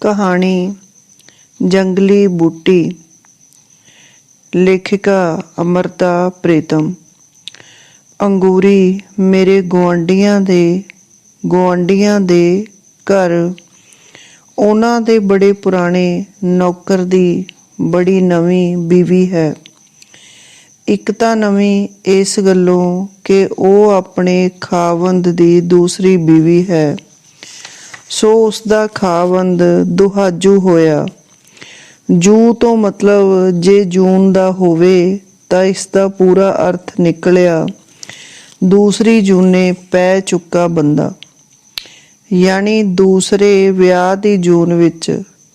कहानी जंगली बूटी। लेखिका अमृता प्रीतम। अंगूरी मेरे गुआंढियां दे घर ਉਹਨਾਂ ਦੇ बड़े पुराने नौकर दी बड़ी नवीं बीवी है। एक ਤਾਂ नवीं इस गल्लों कि ਉਹ ਆਪਣੇ ਖਾਵੰਦ ਦੀ दूसरी बीवी है। सो उसका खावंद दुहाजू होया। जू तो मतलब जे जून दा होवे तां इसका पूरा अर्थ निकलिया दूसरी जूने पै चुका बंदा, यानी दूसरे विआह दी जून विच।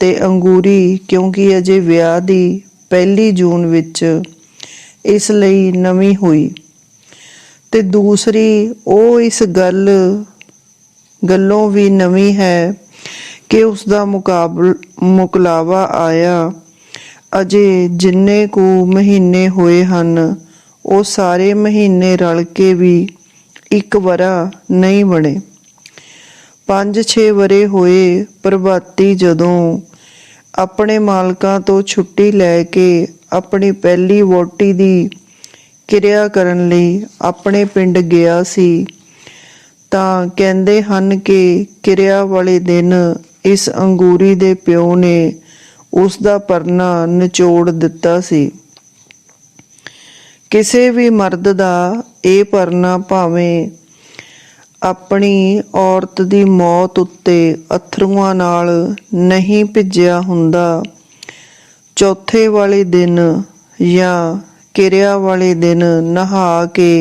ते अंगूरी क्योंकि अजे विआह दी पहली जून विच इसलिए नवीं हुई। ते दूसरी ओ इस गल्लों भी नवीं है कि उसका मुकलावा आया अजे जिन्ने कु महीने होए हन वो सारे महीने रल के भी एक वरा नहीं बने। 5-6 वरे होए प्रभाती जदों अपने मालकां तो छुट्टी लैके अपनी पहली वोटी दी किरिया करन लई अपने पिंड गया सी। तां कहंदे हन कि किरिया वाले दिन इस अंगूरी दे प्यो ने उसदा परना निचोड़ दिता सी। किसे भी मर्द दा ये परना भावें अपनी औरत दी मौत उत्ते अथरूआं नाल नहीं भिजिया हुंदा, चौथे वाले दिन या किरिया वाले दिन नहा के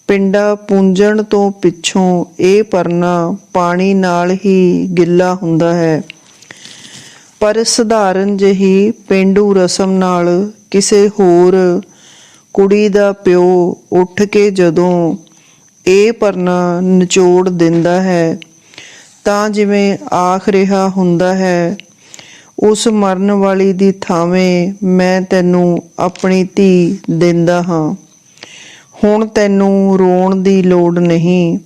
पिंडा पूंजण तो पिछों ये परना पानी नाल ही गिला हुंदा है। पर सधारण जही पेंडू रसम नाल किसे होर कुड़ी दा प्यो उठ के जदों ये परना निचोड़ दिंदा है तां जिवें आख रिहा हुंदा है, उस मरन वाली दी थावें मैं तैनूं अपनी धी दिंदा हां। हुण तैनूं रोण दी लोड़ नहीं,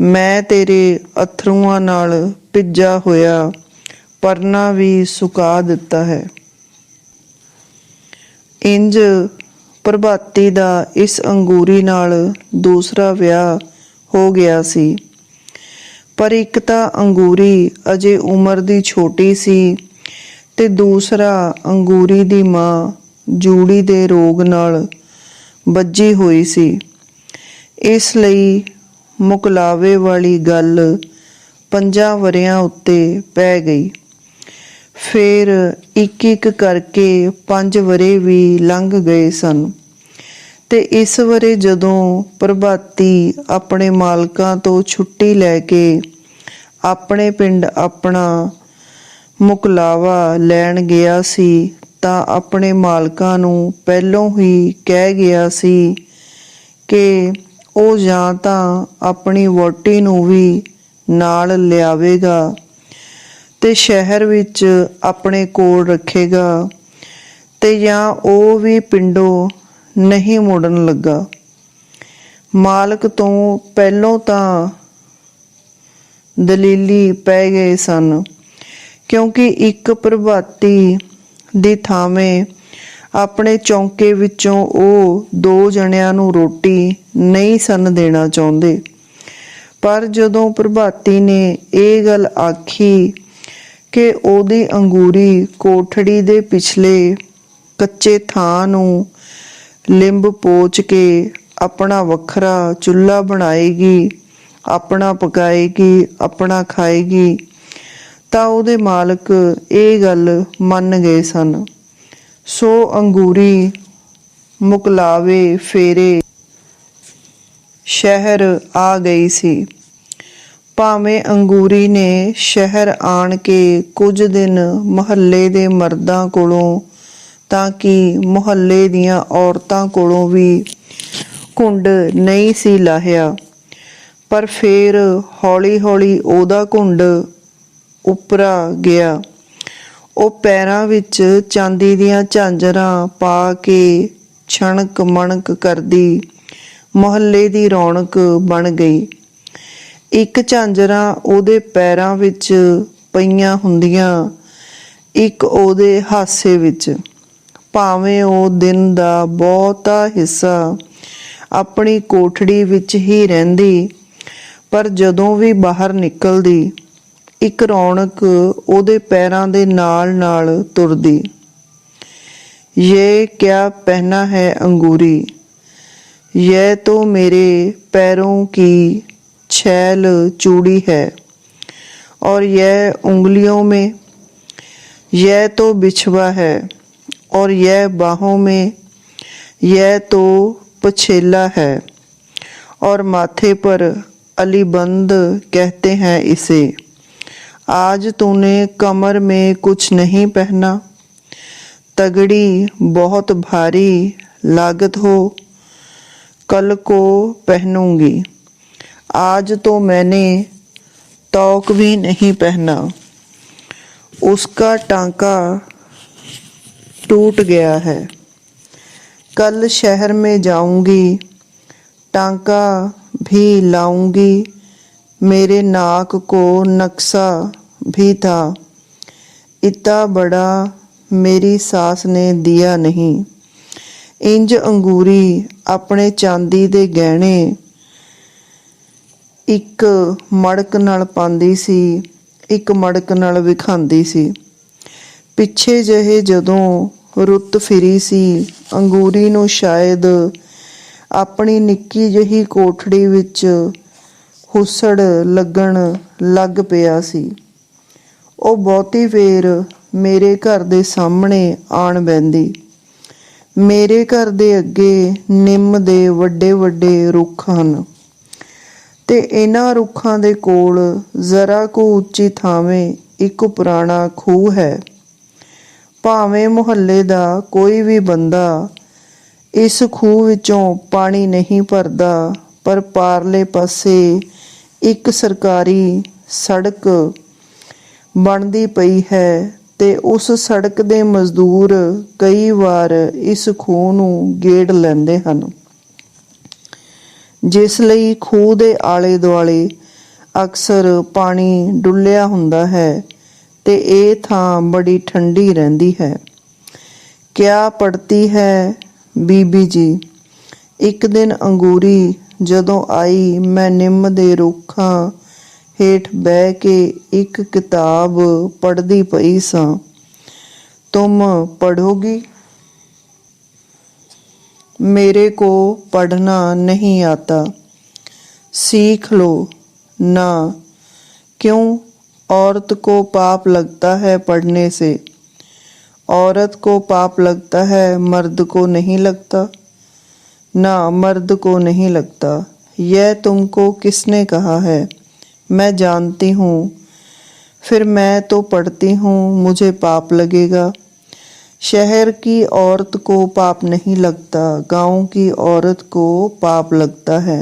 मैं तेरे अथरूआं नाल भिजा होया परना भी सुका दिता है। इंज प्रभाती दा इस अंगूरी नाल दूसरा विआह हो गया सी। पर एक तां अंगूरी अजे उम्र दी छोटी सी ते दूसरा अंगूरी दी मां जूड़ी दे रोग नाल बज्जी हुई सी। इसलिए मुकलावे वाली गल 5 वरियां उत्ते पै गई। फिर एक एक करके 5 वरे भी लंघ गए सन ते इस वरे जदों प्रभाती अपने मालकां तो छुट्टी लैके अपने पिंड अपना मुकलावा लैण गया सी तां अपने मालकां नूं पहलों ही कह गया सी कि ओ जां तां अपनी वोटी नूं भी नाल लियावेगा ते शहर विच अपने कोल रखेगा ते जां ओ भी पिंडों नहीं मुड़न लगा। मालक तो पहलों तां दलीली पै गए सन क्योंकि एक प्रभाती दी थावें अपने चौंके विचों ओ 2 जणियां नूं रोटी नहीं सन देना चाहुंदे। पर जदों प्रभाती ने ये गल आखी कि ओदी अंगूरी कोठड़ी दे पिछले कच्चे थां नूं लिंब पोच के अपना वखरा चुल्हा बनाएगी, अपना पकाएगी, अपना खाएगी, तां ओदे मालक ये गल मन गए सन। सो अंगूरी मुकलावे फेरे शहर आ गई सी। भावें अंगूरी ने शहर आण के कुछ दिन मुहल्ले दे मर्दां कोलों ताकि मुहल्ले दियां औरतां कोलों भी घुंड नहीं सी लाहिया, पर फिर हौली हौली ओदा घुंड उपरा गया। ਉਹ ਪੈਰਾਂ ਵਿੱਚ ਚਾਂਦੀ ਦੀਆਂ ਝਾਂਜਰਾਂ ਪਾ ਕੇ ਛਣਕ ਮਣਕ ਕਰਦੀ ਮੁਹੱਲੇ ਦੀ ਰੌਣਕ ਬਣ ਗਈ। ਇੱਕ ਝਾਂਜਰਾਂ ਉਹਦੇ ਪੈਰਾਂ ਵਿੱਚ ਪਈਆਂ ਹੁੰਦੀਆਂ ਇੱਕ ਉਹਦੇ ਹਾਸੇ ਵਿੱਚ। ਭਾਵੇਂ ਉਹ ਦਿਨ ਦਾ ਬਹੁਤਾ ਹਿੱਸਾ ਆਪਣੀ ਕੋਠੜੀ ਵਿੱਚ ਹੀ ਰਹਿੰਦੀ, ਪਰ ਜਦੋਂ ਵੀ ਬਾਹਰ ਨਿਕਲਦੀ ਇੱਕ ਰੌਣਕ ਉਹਦੇ ਪੈਰਾਂ ਦੇ ਨਾਲ ਨਾਲ ਤੁਰਦੀ। ये क्या पहना है अंगूरी, यह तो मेरे पैरों की छैल चूड़ी है, और यह उंगलियों में, यह तो बिछवा है, और यह बाहों में, यह तो पछेला है, और माथे पर अलीबंद कहते हैं इसे। आज तूने कमर में कुछ नहीं पहना, तगड़ी बहुत भारी लागत हो, कल को पहनूंगी। आज तो मैंने तौक भी नहीं पहना, उसका टांका टूट गया है। कल शहर में जाऊंगी, टांका भी लाऊंगी। मेरे नाक को नक्शा भी था, इतना बड़ा मेरी सास ने दिया नहीं। इंज अंगूरी अपने चांदी दे गहने एक मड़क नाल पांदी सी, एक मड़क नाल विखांदी सी। पिछे ਜਿਹੇ ਜਦੋਂ ਰੁੱਤ ਫਿਰੀ ਸੀ, ਅੰਗੂਰੀ ਨੂੰ ਸ਼ਾਇਦ ਆਪਣੀ ਨਿੱਕੀ ਜਿਹੀ ਕੋਠੜੀ ਵਿੱਚ ਹੁਸੜ ਲੱਗਣ ਲੱਗ ਪਿਆ ਸੀ। ਉਹ ਬਹੁਤੀ ਵੇਰ ਮੇਰੇ ਘਰ ਦੇ ਸਾਹਮਣੇ ਆਣ ਬਹਿੰਦੀ। ਮੇਰੇ ਘਰ ਦੇ ਅੱਗੇ ਨਿੰਮ ਦੇ ਵੱਡੇ ਵੱਡੇ ਰੁੱਖ ਹਨ ਤੇ ਇਹਨਾਂ ਰੁੱਖਾਂ ਦੇ ਕੋਲ ਜ਼ਰਾ ਕੁ ਉੱਚੀ ਥਾਵੇਂ ਇੱਕ ਪੁਰਾਣਾ ਖੂਹ ਹੈ। ਭਾਵੇਂ ਮੁਹੱਲੇ ਦਾ ਕੋਈ ਵੀ ਬੰਦਾ ਇਸ ਖੂਹ ਵਿੱਚੋਂ ਪਾਣੀ ਨਹੀਂ ਭਰਦਾ, ਪਰ ਪਾਰਲੇ ਪਾਸੇ ਇੱਕ ਸਰਕਾਰੀ ਸੜਕ ਬਣਦੀ ਪਈ ਹੈ ਤੇ ਉਸ ਸੜਕ ਦੇ ਮਜ਼ਦੂਰ ਕਈ ਵਾਰ ਇਸ ਖੂਹ ਨੂੰ ਗੇੜ ਲੈਂਦੇ ਹਨ, ਜਿਸ ਲਈ ਖੂਹ ਦੇ ਆਲੇ ਦੁਆਲੇ ਅਕਸਰ ਪਾਣੀ ਡੁੱਲਿਆ ਹੁੰਦਾ ਹੈ ਤੇ ਇਹ ਥਾਂ ਬੜੀ ਠੰਡੀ ਰਹਿੰਦੀ ਹੈ। ਕਿਆ ਪੜਤੀ ਹੈ ਬੀਬੀ ਜੀ। ਇੱਕ ਦਿਨ ਅੰਗੂਰੀ ਜਦੋਂ ਆਈ, ਮੈਂ ਨਿੰਮ ਦੇ ਰੁੱਖਾਂ ਹੇਠ ਬਹਿ ਕੇ ਇੱਕ ਕਿਤਾਬ ਪੜ੍ਹਦੀ ਪਈ ਸਾਂ। ਤੁਮ ਪੜ੍ਹੋਗੀ? मेरे को पढ़ना नहीं आता, सीख लो ना। क्यों? औरत को पाप लगता है पढ़ने से। औरत को पाप लगता है, मर्द को नहीं लगता। ना, मर्द को नहीं लगता। यह तुमको किसने कहा है? मैं जानती हूँ। फिर मैं तो पढ़ती हूँ, मुझे पाप लगेगा। शहर की औरत को पाप नहीं लगता, गांव की औरत को पाप लगता है।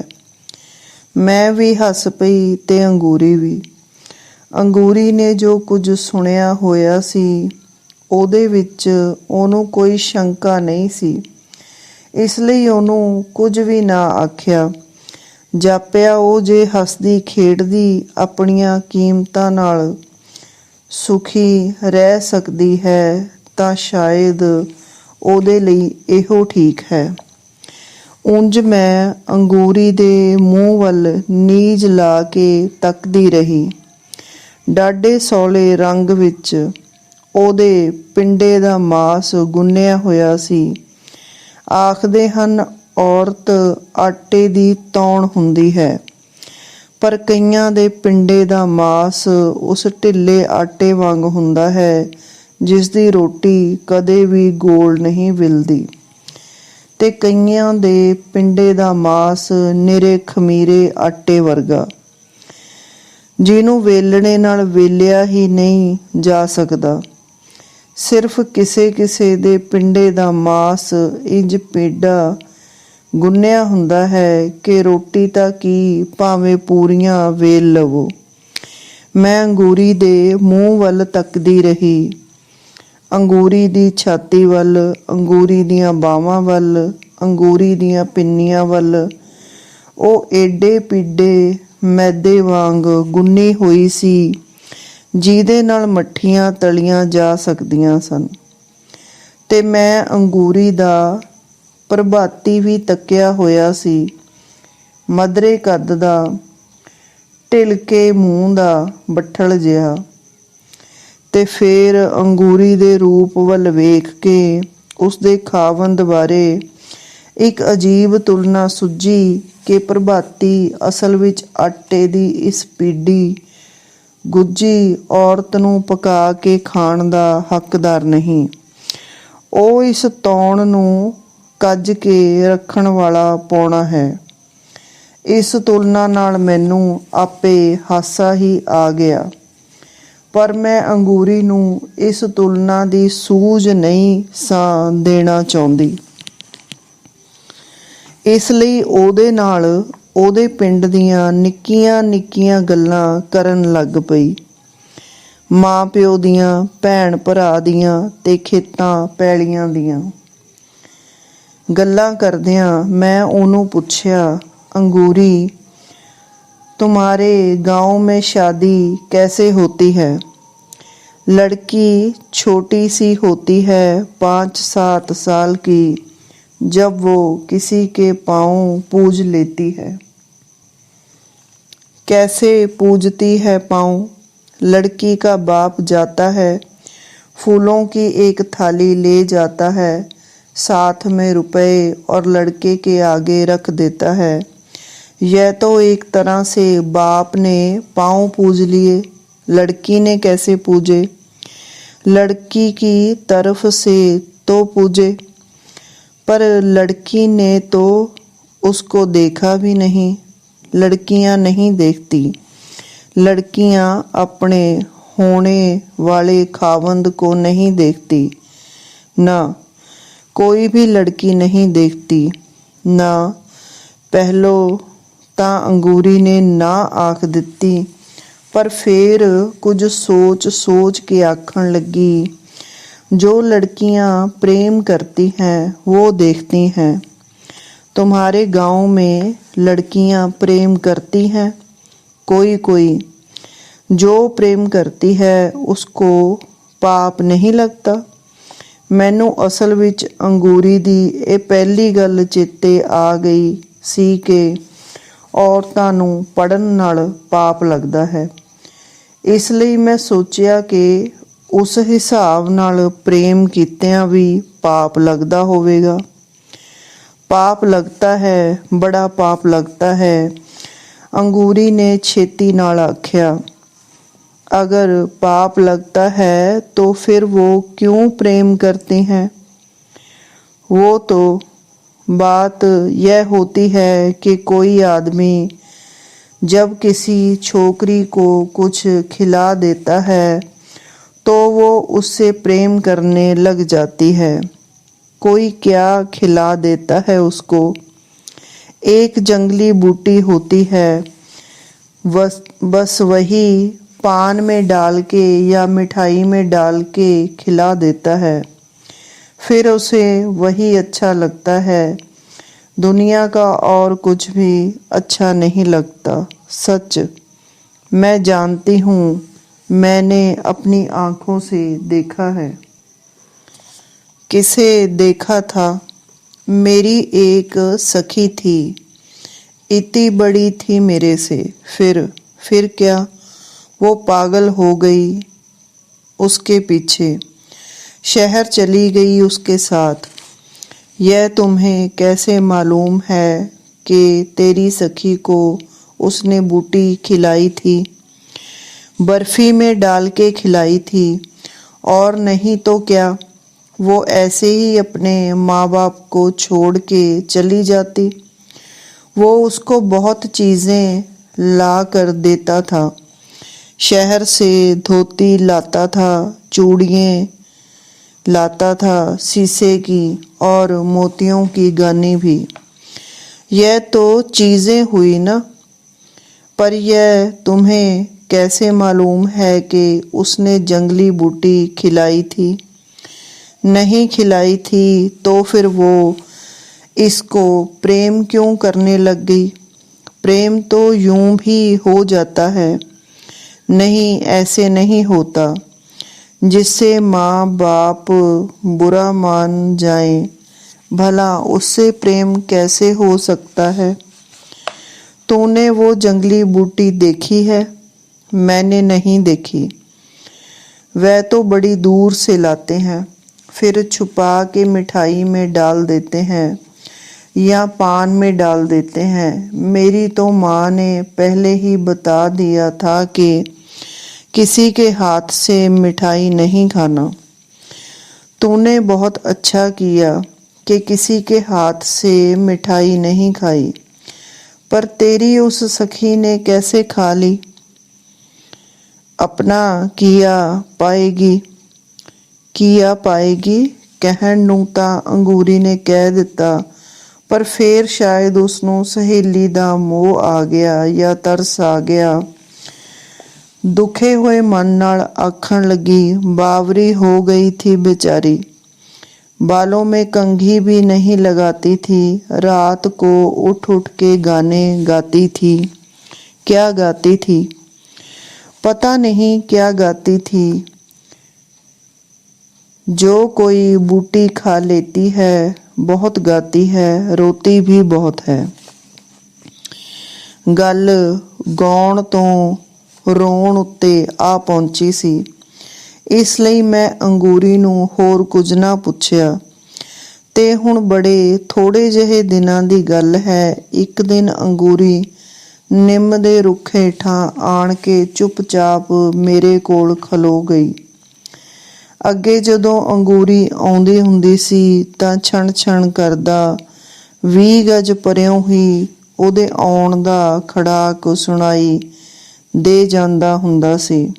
मैं भी हस पई ते अंगूरी भी। ਅੰਗੂਰੀ ਨੇ ਜੋ ਕੁਝ ਸੁਣਿਆ ਹੋਇਆ ਸੀ ਉਹਦੇ ਵਿੱਚ ਉਹਨੂੰ ਕੋਈ ਸ਼ੰਕਾ ਨਹੀਂ ਸੀ, ਇਸ ਲਈ ਉਹਨੂੰ ਕੁਝ ਵੀ ਨਾ ਆਖਿਆ। ਜਾਪਿਆ ਉਹ ਜੇ ਹੱਸਦੀ ਖੇਡਦੀ ਆਪਣੀਆਂ ਕੀਮਤਾਂ ਨਾਲ ਸੁਖੀ ਰਹਿ ਸਕਦੀ ਹੈ ਤਾਂ ਸ਼ਾਇਦ ਉਹਦੇ ਲਈ ਇਹੋ ਠੀਕ ਹੈ। ਉਂਝ ਮੈਂ ਅੰਗੂਰੀ ਦੇ ਮੂੰਹ ਵੱਲ ਨੀਝ ਲਾ ਕੇ ਤੱਕਦੀ ਰਹੀ। ਡਾਢੇ ਸੌਲੇ ਰੰਗ ਵਿੱਚ ਉਹਦੇ ਪਿੰਡੇ ਦਾ ਮਾਸ ਗੁੰਨਿਆ ਹੋਇਆ ਸੀ। ਆਖਦੇ ਹਨ ਔਰਤ ਆਟੇ ਦੀ ਤੌਣ ਹੁੰਦੀ ਹੈ, ਪਰ ਕਈਆਂ ਦੇ ਪਿੰਡੇ ਦਾ ਮਾਸ ਉਸ ਢਿੱਲੇ ਆਟੇ ਵਾਂਗ ਹੁੰਦਾ ਹੈ ਜਿਸ ਦੀ ਰੋਟੀ ਕਦੇ ਵੀ ਗੋਲ ਨਹੀਂ ਵਿਲਦੀ, ਤੇ ਕਈਆਂ ਦੇ ਪਿੰਡੇ ਦਾ ਮਾਸ ਨਿਰੇ ਖਮੀਰੇ ਆਟੇ ਵਰਗਾ, ਜਿਹਨੂੰ ਵੇਲਣੇ ਨਾਲ ਵੇਲਿਆ ਹੀ ਨਹੀਂ ਜਾ ਸਕਦਾ। ਸਿਰਫ ਕਿਸੇ ਕਿਸੇ ਦੇ ਪਿੰਡੇ ਦਾ ਮਾਸ ਇੰਜ ਪੇਡਾ ਗੁੰਨਿਆ ਹੁੰਦਾ ਹੈ ਕਿ ਰੋਟੀ ਤਾਂ ਕੀ ਭਾਵੇਂ ਪੂਰੀਆਂ ਵੇਲ ਲਵੋ। ਮੈਂ ਅੰਗੂਰੀ ਦੇ ਮੂੰਹ ਵੱਲ ਤੱਕਦੀ ਰਹੀ, ਅੰਗੂਰੀ ਦੀ ਛਾਤੀ ਵੱਲ, ਅੰਗੂਰੀ ਦੀਆਂ ਬਾਹਾਂ ਵੱਲ, ਅੰਗੂਰੀ ਦੀਆਂ ਪਿੰਨੀਆਂ ਵੱਲ। ਉਹ ਏਡੇ ਪੀਡੇ ਮੈਦੇ ਵਾਂਗ ਗੁੰਨੀ ਹੋਈ ਸੀ ਜਿਹਦੇ ਨਾਲ ਮੱਠੀਆਂ ਤਲੀਆਂ ਜਾ ਸਕਦੀਆਂ ਸਨ। ਤੇ ਮੈਂ ਅੰਗੂਰੀ ਦਾ ਪ੍ਰਭਾਤੀ ਵੀ ਤੱਕਿਆ ਹੋਇਆ ਸੀ, ਮਧਰੇ ਕੱਦ ਦਾ, ਢਿਲਕੇ ਮੂੰਹ ਦਾ ਬੱਠਲ ਜਿਹਾ। ਤੇ ਫੇਰ ਅੰਗੂਰੀ ਦੇ ਰੂਪ ਵੱਲ ਵੇਖ ਕੇ ਉਸਦੇ ਖਾਵੰਦ ਬਾਰੇ ਇੱਕ ਅਜੀਬ ਤੁਲਨਾ ਸੁੱਝੀ ਕਿ ਪ੍ਰਭਾਤੀ ਅਸਲ ਵਿੱਚ ਆਟੇ ਦੀ ਇਸ ਪੀਡੀ ਗੁੱਝੀ ਔਰਤ ਨੂੰ ਪਕਾ ਕੇ ਖਾਣ ਦਾ ਹੱਕਦਾਰ ਨਹੀਂ। ਉਹ ਇਸ ਤੌਣ ਨੂੰ ਕੱਜ ਕੇ ਰੱਖਣ ਵਾਲਾ ਪੌਣਾ ਹੈ। ਇਸ ਤੁਲਨਾ ਨਾਲ ਮੈਨੂੰ ਆਪੇ ਹਾਸਾ ਹੀ ਆ ਗਿਆ, ਪਰ ਮੈਂ ਅੰਗੂਰੀ ਨੂੰ ਇਸ ਤੁਲਨਾ ਦੀ ਸੂਝ ਨਹੀਂ ਸਾਂ ਦੇਣਾ ਚਾਹੁੰਦੀ। ਇਸ ਲਈ ਉਹਦੇ ਨਾਲ ਉਹਦੇ ਪਿੰਡ ਦੀਆਂ ਨਿੱਕੀਆਂ ਨਿੱਕੀਆਂ ਗੱਲਾਂ ਕਰਨ ਲੱਗ ਪਈ। ਮਾਂ ਪਿਓ ਦੀਆਂ, ਭੈਣ ਭਰਾ ਦੀਆਂ ਤੇ ਖੇਤਾਂ ਪੈਲੀਆਂ ਦੀਆਂ ਗੱਲਾਂ ਕਰਦਿਆਂ ਮੈਂ ਉਹਨੂੰ ਪੁੱਛਿਆ, अंगूरी, तुम्हारे गांव में शादी कैसे होती है? लड़की छोटी सी होती है, 5-7 साल की, जब वो किसी के पाँव पूज लेती है। कैसे पूजती है पाँव? लड़की का बाप जाता है, फूलों की एक थाली ले जाता है, साथ में रुपए और लड़के के आगे रख देता है। यह तो एक तरह से बाप ने पाँव पूज लिए, लड़की ने कैसे पूजे? लड़की की तरफ से तो पूजे, पर लड़की ने तो उसको देखा भी नहीं। लड़कियां नहीं देखती, लड़कियां अपने होने वाले खावंद को नहीं देखती। ना कोई भी लड़की नहीं देखती। ना पहलो ਤਾਂ ਅੰਗੂਰੀ ਨੇ ਨਾ ਆਖ ਦਿੱਤੀ, ਪਰ ਫੇਰ ਕੁਝ सोच के आखन लगी, जो लड़कियां प्रेम करती हैं वो देखती हैं। तुम्हारे गांव में लड़कियां प्रेम करती हैं? कोई कोई। जो प्रेम करती है उसको पाप नहीं लगता। मैनू असल विच अंगूरी दी ये पहली गल चेते आ गई सी कि औरतां नूं पढ़न नाल पाप लगदा है। इस लई मैं सोचिया कि उस हिसाब नाल प्रेम कीतियां भी पाप लगदा होवेगा। पाप लगता है, बड़ा पाप लगता है, अंगूरी ने छेती नाल आख्या। अगर पाप लगता है तो फिर वो क्यों प्रेम करती हैं? वो तो बात यह होती है कि कोई आदमी जब किसी छोकरी को कुछ खिला देता है तो वो उससे प्रेम करने लग जाती है। कोई क्या खिला देता है उसको? एक जंगली बूटी होती है, बस वही पान में डाल के या मिठाई में डाल के खिला देता है, फिर उसे वही अच्छा लगता है। दुनिया का और कुछ भी अच्छा नहीं लगता। सच मैं जानती हूँ, मैंने अपनी आँखों से देखा है। किसे देखा था? मेरी एक सखी थी, इतनी बड़ी थी मेरे से। फिर क्या? वो पागल हो गई उसके पीछे, शहर चली गई उसके साथ। यह तुम्हें कैसे मालूम है कि तेरी सखी को उसने बूटी खिलाई थी? बर्फी में डाल के खिलाई थी, और नहीं तो क्या। वो ऐसे ही अपने माँ बाप को छोड़ के चली जाती। वो उसको बहुत चीज़ें ला कर देता था। शहर से धोती लाता था, चूड़ियाँ लाता था, शीशे की और मोतियों की गानी भी। यह तो चीज़ें हुई ना, पर यह तुम्हें कैसे मालूम है कि उसने जंगली बूटी खिलाई थी? नहीं खिलाई थी तो फिर वो इसको प्रेम क्यों करने लग गई? प्रेम तो यूं भी हो जाता है, नहीं, ऐसे नहीं होता। जिससे माँ बाप बुरा मान जाए, भला उससे प्रेम कैसे हो सकता है? तूने वो जंगली बूटी देखी है? मैंने नहीं देखी। वह तो बड़ी दूर से लाते हैं, फिर छुपा के मिठाई में डाल देते हैं या पान में डाल देते हैं। मेरी तो माँ ने पहले ही बता दिया था कि किसी के हाथ से मिठाई नहीं खाना। तूने बहुत अच्छा किया कि किसी के हाथ से मिठाई नहीं खाई, पर तेरी उस सखी ने कैसे खा ली? अपना ਕੀਆ ਪਾਏਗੀ ਕਹਿਣ ਨੂੰ ਤਾਂ ਅੰਗੂਰੀ ਨੇ ਕਹਿ ਦਿੱਤਾ, ਪਰ ਫੇਰ ਸ਼ਾਇਦ ਉਸਨੂੰ ਸਹੇਲੀ ਦਾ ਮੋਹ ਆ ਗਿਆ ਜਾਂ ਤਰਸ ਆ ਗਿਆ। दुखे हुए मन नाल आखण लगी, बावरी हो गई थी बेचारी। बालों में कंघी भी नहीं लगाती थी। रात को उठ उठ के गाने गाती थी। क्या गाती थी? पता नहीं क्या गाती थी। जो कोई बूटी खा लेती है, बहुत गाती है, रोती भी बहुत है। गल गाउण तो ਰੋਣ ਉੱਤੇ ਆ ਪਹੁੰਚੀ ਸੀ। ਇਸ ਲਈ ਮੈਂ ਅੰਗੂਰੀ ਨੂੰ ਹੋਰ ਕੁਝ ਨਾ ਪੁੱਛਿਆ। ਤੇ ਹੁਣ ਬੜੇ ਥੋੜੇ ਜਿਹੇ ਦਿਨਾਂ ਦੀ ਗੱਲ ਹੈ। ਇੱਕ ਦਿਨ ਅੰਗੂਰੀ ਨਿੰਮ ਦੇ ਰੁੱਖ ਹੇਠਾਂ ਆਣ ਕੇ ਚੁੱਪਚਾਪ ਮੇਰੇ ਕੋਲ ਖਲੋ ਗਈ। ਅੱਗੇ ਜਦੋਂ ਅੰਗੂਰੀ ਆਉਂਦੀ ਹੁੰਦੀ ਸੀ ਤਾਂ ਛਣ ਛਣ ਕਰਦਾ 20 ਗਜ ਪਰਿਓਂ ਹੀ ਉਹਦੇ ਆਉਣ ਦਾ ਖੜਾਕ ਸੁਣਾਈ ਦੇ ਜਾਂਦਾ ਹੁੰਦਾ ਸੀ।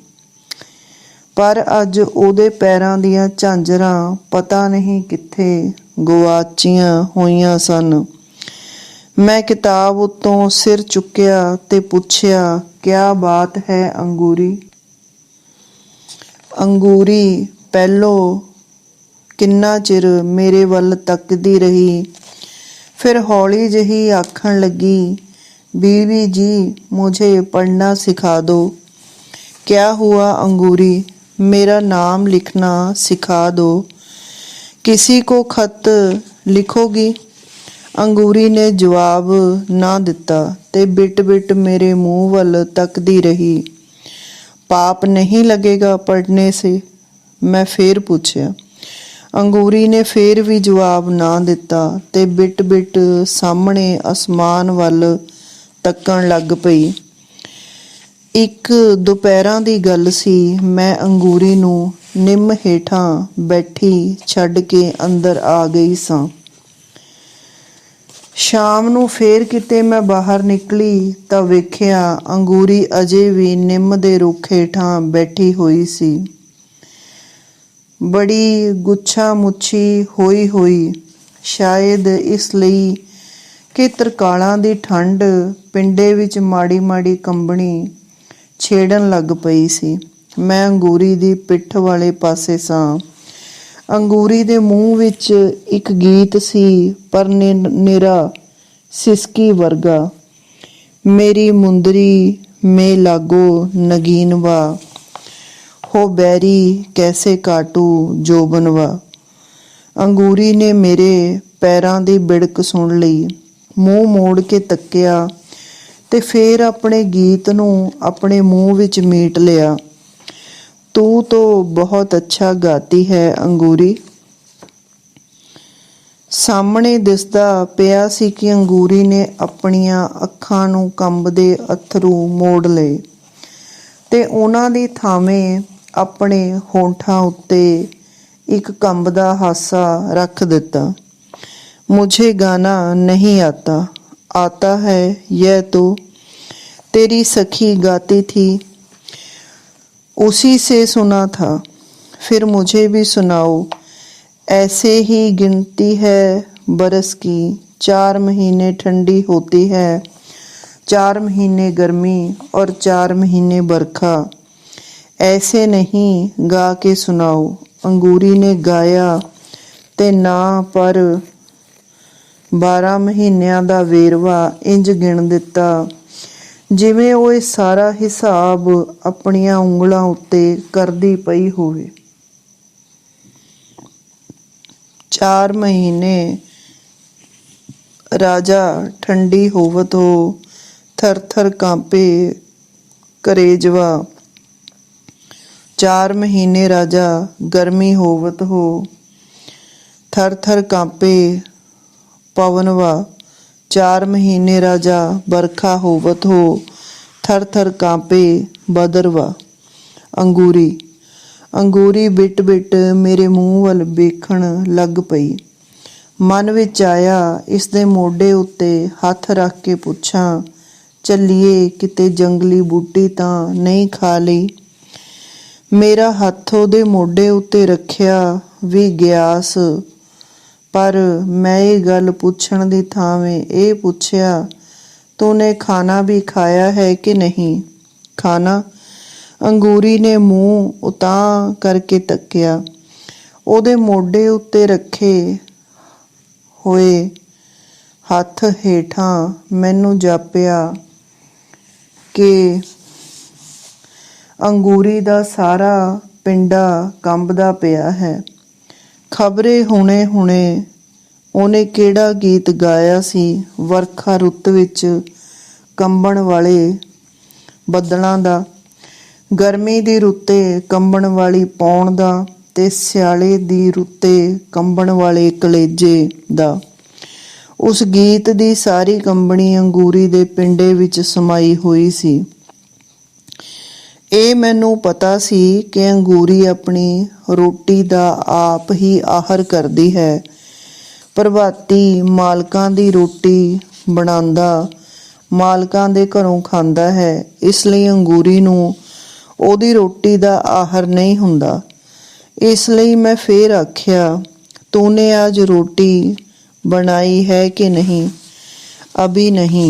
ਪਰ ਅੱਜ ਉਹਦੇ ਪੈਰਾਂ ਦੀਆਂ ਝਾਂਜਰਾਂ ਪਤਾ ਨਹੀਂ ਕਿੱਥੇ ਗੁਆਚੀਆਂ ਹੋਈਆਂ ਸਨ। ਮੈਂ ਕਿਤਾਬ ਉੱਤੋਂ ਸਿਰ ਚੁੱਕਿਆ ਤੇ ਪੁੱਛਿਆ, ਕਿਆ ਬਾਤ ਹੈ ਅੰਗੂਰੀ? ਅੰਗੂਰੀ ਪਹਿਲੋਂ ਕਿੰਨਾ ਚਿਰ ਮੇਰੇ ਵੱਲ ਤੱਕਦੀ ਰਹੀ, ਫਿਰ ਹੌਲੀ ਜਿਹੀ ਆਖਣ ਲੱਗੀ, बीवी जी मुझे पढ़ना सिखा दो। क्या हुआ अंगूरी? मेरा नाम लिखना सिखा दो। किसी को खत लिखोगी? अंगूरी ने जवाब ना दिता ते बिट बिट मेरे मुंह वल तकदी रही। पाप नहीं लगेगा पढ़ने से? मैं फिर पूछया। अंगूरी ने फिर भी जवाब ना दिता ते बिट बिट सामने आसमान वल ਤੱਕਣ ਲੱਗ ਪਈ। ਇੱਕ ਦੁਪਹਿਰਾਂ ਦੀ ਗੱਲ ਸੀ। ਮੈਂ ਅੰਗੂਰੀ ਨੂੰ ਨਿੰਮ ਹੇਠਾਂ ਬੈਠੀ ਛੱਡ ਕੇ ਅੰਦਰ ਆ ਗਈ ਸਾਂ। ਸ਼ਾਮ ਨੂੰ ਫੇਰ ਕਿਤੇ ਮੈਂ ਬਾਹਰ ਨਿਕਲੀ ਤਾਂ ਵੇਖਿਆ ਅੰਗੂਰੀ ਅਜੇ ਵੀ ਨਿੰਮ ਦੇ ਰੁੱਖ ਹੇਠਾਂ ਬੈਠੀ ਹੋਈ ਸੀ, ਬੜੀ ਗੁੱਛਾ ਮੁੱਛੀ ਹੋਈ, ਸ਼ਾਇਦ ਇਸ ਲਈ ਕਿ ਤਰਕਾਲਾਂ ਦੀ ਠੰਡ ਪਿੰਡੇ ਵਿੱਚ ਮਾੜੀ ਮਾੜੀ ਕੰਬਣੀ ਛੇੜਨ ਲੱਗ ਪਈ ਸੀ। ਮੈਂ ਅੰਗੂਰੀ ਦੀ ਪਿੱਠ ਵਾਲੇ ਪਾਸੇ ਸਾਂ। ਅੰਗੂਰੀ ਦੇ ਮੂੰਹ ਵਿੱਚ ਇੱਕ ਗੀਤ ਸੀ, ਪਰ ਨਿਰਾ ਸਿਸਕੀ ਵਰਗਾ। ਮੇਰੀ ਮੁੰਦਰੀ ਮੇ ਲਾਗੋ ਨਗੀਨਵਾ ਹੋ ਬੈਰੀ ਕੈਸੇ ਕਾਟੂ ਜੋਬਨਵਾ। ਅੰਗੂਰੀ ਨੇ ਮੇਰੇ ਪੈਰਾਂ ਦੀ ਬਿੜਕ ਸੁਣ ਲਈ, ਮੂੰਹ ਮੋੜ ਕੇ ਤੱਕਿਆ ਤੇ ਫੇਰ ਆਪਣੇ ਗੀਤ ਨੂੰ ਆਪਣੇ ਮੂੰਹ ਵਿੱਚ ਮੀਟ ਲਿਆ। ਤੂੰ ਤੋ ਬਹੁਤ ਅੱਛਾ ਗਾਤੀ ਹੈ ਅੰਗੂਰੀ। ਸਾਹਮਣੇ ਦਿਸਦਾ ਪਿਆ ਸੀ ਕਿ ਅੰਗੂਰੀ ਨੇ ਆਪਣੀਆਂ ਅੱਖਾਂ ਨੂੰ ਕੰਬਦੇ ਅੱਥਰੂ ਮੋੜ ਲਏ ਤੇ ਉਹਨਾਂ ਦੀ ਥਾਵੇਂ ਆਪਣੇ ਹੋਂਠਾਂ ਉੱਤੇ ਇੱਕ ਕੰਬਦਾ ਹਾਸਾ ਰੱਖ ਦਿੱਤਾ। मुझे गाना नहीं आता। आता है यह तो तेरी सखी गाती थी, उसी से सुना था। फिर मुझे भी सुनाओ। ऐसे ही गिनती है बरस की। 4 महीने ठंडी होती है, 4 महीने गर्मी और 4 महीने बरखा। ऐसे नहीं गा के सुनाओ। अंगूरी ने गाया ते ना, पर 12 ਮਹੀਨਿਆਂ ਦਾ ਵੇਰਵਾ ਇੰਜ ਗਿਣ ਦਿੱਤਾ ਜਿਵੇਂ ਉਹ ਇਹ ਸਾਰਾ ਹਿਸਾਬ ਆਪਣੀਆਂ ਉਂਗਲਾਂ ਉੱਤੇ ਕਰਦੀ ਪਈ ਹੋਵੇ। 4 ਮਹੀਨੇ ਰਾਜਾ ਠੰਡੀ ਹੋਵਤ ਹੋ, ਥਰ ਥਰ ਕਾਂਪੇ ਕਰੇਜਵਾ। 4 ਮਹੀਨੇ ਰਾਜਾ ਗਰਮੀ ਹੋਵਤ ਹੋ, ਥਰ ਥਰ ਕਾਂਪੇ ਪਵਨਵਾ। 4 ਮਹੀਨੇ ਰਾਜਾ ਬਰਖਾ ਹੋਵਤ ਹੋ, ਥਰ ਥਰ ਕਾਂਪੇ ਬਦਰਵਾ। ਅੰਗੂਰੀ ਅੰਗੂਰੀ ਬਿਟ ਬਿਟ ਮੇਰੇ ਮੂੰਹ ਵੱਲ ਵੇਖਣ ਲੱਗ ਪਈ। ਮਨ ਵਿੱਚ ਆਇਆ ਇਸ ਦੇ ਮੋਢੇ ਉੱਤੇ ਹੱਥ ਰੱਖ ਕੇ ਪੁੱਛਾਂ, ਚੱਲੀਏ ਕਿਤੇ ਜੰਗਲੀ ਬੂਟੀ ਤਾਂ ਨਹੀਂ ਖਾ ਲਈ। ਮੇਰਾ ਹੱਥ ਉਹਦੇ ਮੋਢੇ ਉੱਤੇ ਰੱਖਿਆ ਵੀ ਗਿਆਸ, ਪਰ ਮੈਂ ਇਹ ਗੱਲ ਪੁੱਛਣ ਦੀ ਥਾਵੇਂ ਇਹ ਪੁੱਛਿਆ, ਤੂਨੇ ਖਾਣਾ ਵੀ ਖਾਇਆ ਹੈ ਕਿ ਨਹੀਂ? ਖਾਣਾ? ਅੰਗੂਰੀ ਨੇ ਮੂੰਹ ਉਤਾਂਹ ਕਰਕੇ ਤੱਕਿਆ। ਉਹਦੇ ਮੋਢੇ ਉੱਤੇ ਰੱਖੇ ਹੋਏ ਹੱਥ ਹੇਠਾਂ ਮੈਨੂੰ ਜਾਪਿਆ ਕਿ ਅੰਗੂਰੀ ਦਾ ਸਾਰਾ ਪਿੰਡਾ ਕੰਬਦਾ ਪਿਆ ਹੈ। ਖਬਰੇ ਹੁਣੇ ਹੁਣੇ ਉਹਨੇ ਕਿਹੜਾ ਗੀਤ ਗਾਇਆ ਸੀ, ਵਰਖਾ ਰੁੱਤ ਵਿੱਚ ਕੰਬਣ ਵਾਲੇ ਬੱਦਲਾਂ ਦਾ, ਗਰਮੀ ਦੀ ਰੁੱਤੇ ਕੰਬਣ ਵਾਲੀ ਪੌਣ ਦਾ, ਤੇ ਸਿਆਲੇ ਦੀ ਰੁੱਤੇ ਕੰਬਣ ਵਾਲੇ ਕਲੇਜੇ ਦਾ। ਉਸ ਗੀਤ ਦੀ ਸਾਰੀ ਕੰਬਣੀ ਅੰਗੂਰੀ ਦੇ ਪਿੰਡੇ ਵਿੱਚ ਸਮਾਈ ਹੋਈ ਸੀ। ਇਹ ਮੈਨੂੰ ਪਤਾ ਸੀ ਕਿ ਅੰਗੂਰੀ ਆਪਣੀ ਰੋਟੀ ਦਾ ਆਪ ਹੀ ਆਹਰ ਕਰਦੀ ਹੈ। ਪ੍ਰਭਾਤੀ ਮਾਲਕਾਂ ਦੀ ਰੋਟੀ ਬਣਾਉਂਦਾ, ਮਾਲਕਾਂ ਦੇ ਘਰੋਂ ਖਾਂਦਾ ਹੈ। ਇਸ ਲਈ ਅੰਗੂਰੀ ਨੂੰ ਉਹਦੀ ਰੋਟੀ ਦਾ ਆਹਰ ਨਹੀਂ ਹੁੰਦਾ। ਇਸ ਲਈ ਮੈਂ ਫੇਰ ਆਖਿਆ, ਤੂਨੇ ਅੱਜ ਰੋਟੀ बनाई है कि नहीं? अभी नहीं,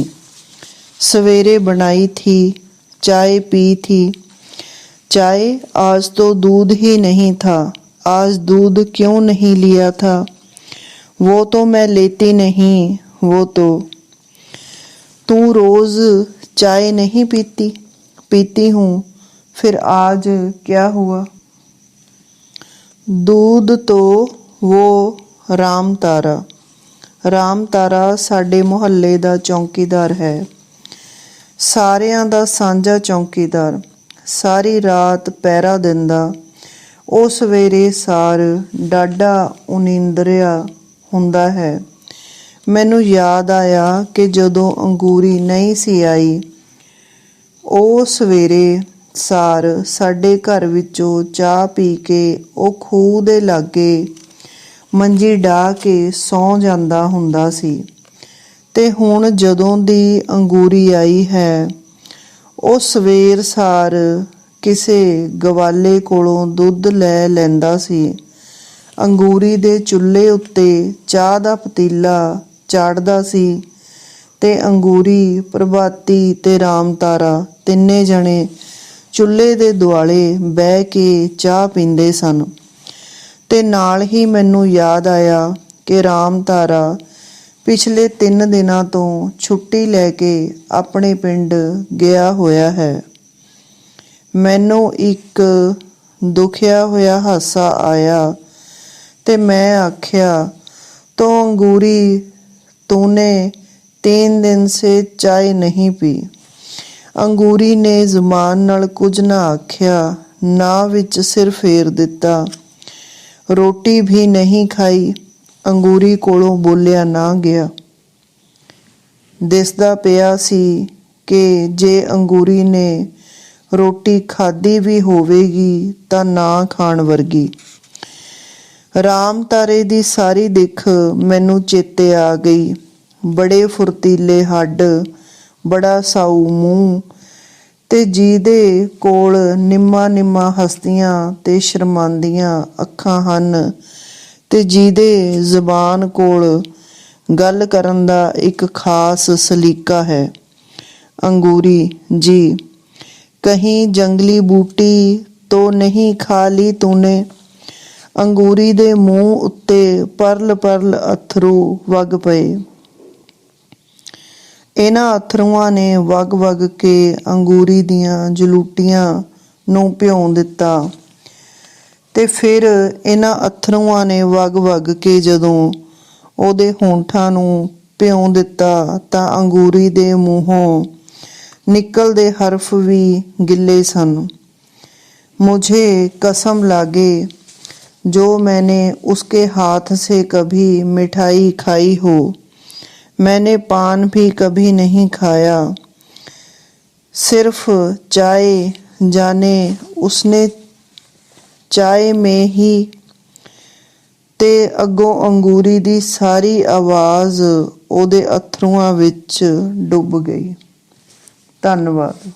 सवेरे बनाई थी, चाय पी थी। चाय? आज तो दूध ही नहीं था। आज दूध क्यों नहीं लिया था? वो तो मैं लेती नहीं। वो तो तू रोज चाय नहीं पीती? पीती हूँ। फिर आज क्या हुआ? दूध तो वो राम तारा। ਰਾਮ ਤਾਰਾ ਸਾਡੇ ਮੁਹੱਲੇ ਦਾ ਚੌਂਕੀਦਾਰ ਹੈ, ਸਾਰਿਆਂ ਦਾ ਸਾਂਝਾ ਚੌਂਕੀਦਾਰ। ਸਾਰੀ ਰਾਤ ਪਹਿਰਾ ਦਿੰਦਾ। ਉਹ ਸਵੇਰੇ ਸਾਰ ਡਾਢਾ ਉਨੀਂਦਰਿਆ ਹੁੰਦਾ ਹੈ। ਮੈਨੂੰ ਯਾਦ ਆਇਆ ਕਿ ਜਦੋਂ ਅੰਗੂਰੀ ਨਹੀਂ ਸੀ ਆਈ, ਉਹ ਸਵੇਰੇ ਸਾਰ ਸਾਡੇ ਘਰ ਵਿੱਚੋਂ ਚਾਹ ਪੀ ਕੇ ਉਹ ਖੂਹ ਦੇ ਲਾਗੇ ਮੰਜੀ ਢਾਹ ਕੇ ਸੌਂ ਜਾਂਦਾ ਹੁੰਦਾ ਸੀ। ਤੇ ਹੁਣ ਜਦੋਂ ਦੀ ਅੰਗੂਰੀ ਆਈ ਹੈ, ਉਹ ਸਵੇਰ ਸਾਰ ਕਿਸੇ ਗਵਾਲੇ ਕੋਲੋਂ ਦੁੱਧ ਲੈ ਲੈਂਦਾ ਸੀ। ਅੰਗੂਰੀ ਦੇ ਚੁੱਲ੍ਹੇ ਉੱਤੇ ਚਾਹ ਦਾ ਪਤੀਲਾ ਚਾੜਦਾ ਸੀ ਤੇ ਅੰਗੂਰੀ, ਪ੍ਰਭਾਤੀ ਤੇ ਰਾਮ ਤਾਰਾ ਤਿੰਨੇ ਜਣੇ ਚੁੱਲ੍ਹੇ ਦੇ ਦੁਆਲੇ ਬਹਿ ਕੇ ਚਾਹ ਪੀਂਦੇ ਸਨ। ਤੇ ਨਾਲ ਹੀ ਮੈਨੂੰ ਯਾਦ ਆਇਆ ਕਿ ਰਾਮ ਤਾਰਾ ਪਿਛਲੇ 3 ਦਿਨਾਂ ਤੋਂ ਛੁੱਟੀ ਲੈ ਕੇ ਆਪਣੇ ਪਿੰਡ ਗਿਆ ਹੋਇਆ ਹੈ। ਮੈਨੂੰ ਇੱਕ ਦੁਖਿਆ ਹੋਇਆ ਹਾਸਾ ਆਇਆ ਤੇ ਮੈਂ ਆਖਿਆ, तो अंगूरी तूने 3 दिन से चाय नहीं पी। अंगूरी ने ਜ਼ੁਬਾਨ ਨਾਲ ਕੁਝ ਨਾ ਆਖਿਆ, ਨਾ ਵਿੱਚ ਸਿਰ ਫੇਰ ਦਿੱਤਾ। ਰੋਟੀ ਵੀ ਨਹੀਂ ਖਾਈ। ਅੰਗੂਰੀ ਕੋਲੋਂ ਬੋਲਿਆ ਨਾ ਗਿਆ। ਦਿਸਦਾ ਪਿਆ ਸੀ ਕਿ ਜੇ ਅੰਗੂਰੀ ਨੇ ਰੋਟੀ ਖਾਧੀ ਵੀ ਹੋਵੇਗੀ ਤਾਂ ਨਾ ਖਾਣ ਵਰਗੀ। ਰਾਮ ਤਾਰੇ ਦੀ ਸਾਰੀ ਦਿੱਖ ਮੈਨੂੰ ਚੇਤੇ ਆ ਗਈ। ਬੜੇ ਫੁਰਤੀਲੇ ਹੱਡ, ਬੜਾ ਸਾਊ ਮੂੰਹ ਤੇ ਜਿਹਦੇ ਕੋਲ ਨਿੰਮਾ ਹੱਸਦੀਆਂ ਤੇ ਸ਼ਰਮਾਂਦੀਆਂ ਅੱਖਾਂ ਹਨ ਤੇ ਜਿਹਦੇ ਜ਼ੁਬਾਨ ਕੋਲ ਗੱਲ ਕਰਨ ਦਾ ਇੱਕ ਖਾਸ ਸਲੀਕਾ ਹੈ। ਅੰਗੂਰੀ ਜੀ, ਕਹੀਂ ਜੰਗਲੀ ਬੂਟੀ ਤੋ ਨਹੀਂ ਖਾ ਲਈ ਤੂਨੇ? ਅੰਗੂਰੀ ਦੇ ਮੂੰਹ ਉੱਤੇ ਪਰਲ ਪਰਲ ਅੱਥਰੂ ਵਗ ਪਏ। ਇਹਨਾਂ ਅਥਰੂਆਂ ਨੇ ਵਗ-ਵਗ ਕੇ ਅੰਗੂਰੀ ਦੀਆਂ ਜਲੂਟੀਆਂ ਨੂੰ ਭਿਉਂ ਦਿੱਤਾ ਤੇ ਫਿਰ ਇਹਨਾਂ ਅਥਰੂਆਂ ਨੇ ਵਗ-ਵਗ ਕੇ ਜਦੋਂ ਉਹਦੇ ਹੋਂਠਾਂ ਨੂੰ ਭਿਉਂ ਦਿੱਤਾ ਤਾਂ ਅੰਗੂਰੀ ਦੇ ਮੂੰਹੋਂ ਨਿਕਲਦੇ ਹਰਫ ਵੀ ਗਿੱਲੇ ਸਨ। मुझे कसम लागे जो मैंने उसके हाथ से कभी मिठाई खाई हो, मैंने पान भी कभी नहीं खाया, सिर्फ चाय, जाने उसने चाय में ही। ਤੇ ਅੱਗੋਂ ਅੰਗੂਰੀ ਦੀ ਸਾਰੀ ਆਵਾਜ਼ ਉਹਦੇ ਅਥਰੂਆਂ ਵਿੱਚ ਡੁੱਬ ਗਈ। ਧੰਨਵਾਦ।